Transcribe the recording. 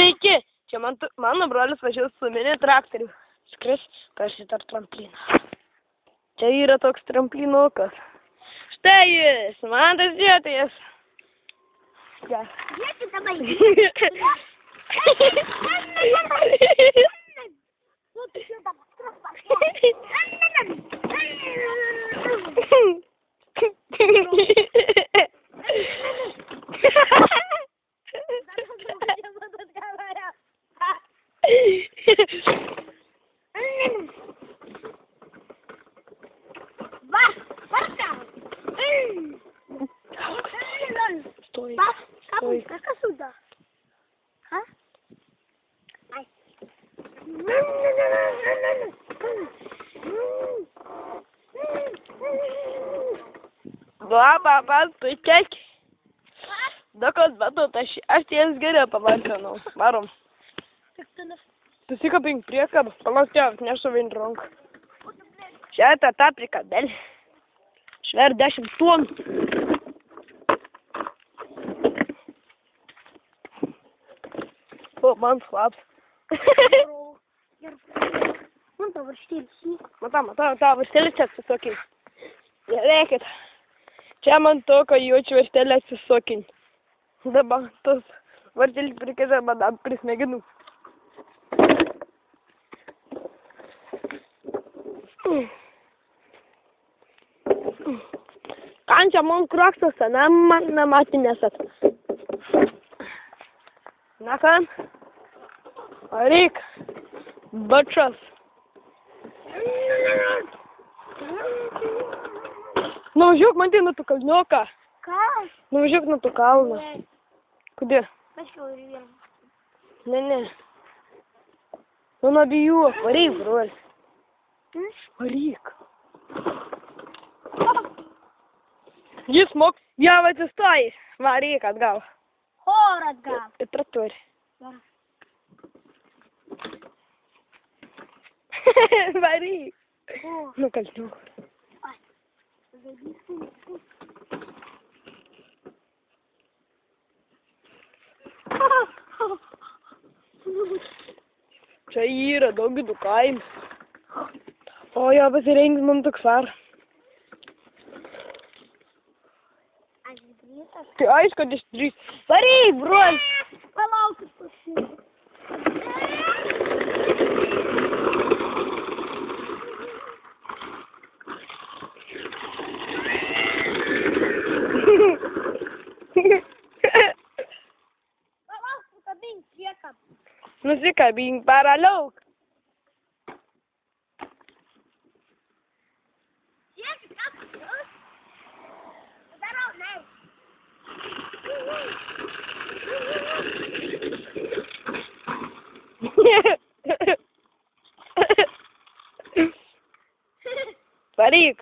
Sveiki, čia mano brolis važiuos su mini traktoriu. Skris per šitą trampliną. Čia yra toks tramplinukas. Štai jis, man tas dėtojas. Ja. Dėkit dabar. Стой. Стой. Как сюда? А? Ай. Papa, tu kiek? Dokos batot, aš ties geriau pavartinau. Varom. Susikabink priekabą, palauk tėvas, nešu vien ranką. Čia ta prikabelė. Šver 10 tonų. O, man slaps. Von tavo varštelis. Matau, tavo varštelis čia atsisokin. Žiūrėkit. Čia man tokio jaučiu varštelį atsisokin. Dabar tos varštelis prikėžė man prie smegenų. Kan čia man krokstosi, nematinėsat. Na kan? Varyk, bačas. Nuvažiuok man tai nuo tų kalniuką. Ką? Nuvažiuok nuo tų kalną. Kodėl? Paskiau ir vien. Ne. Nu nebijok, varyk, brol. Varyk. Jis mok, jau atsistojai. Varyk atgal. Kur atgal? Į traktorį. Varyk. Nu kalniuką. Čia yra Daugidų kaimas. O jo pasirengti mums toks var. Tai aišku, kad išdrys. Varyk, brol! Palaukit pašį. Palaukit, kabink priekab. Nusikabink, paraliauk. Žiūrėkit, kas jūs? Darau, ne. Varyk.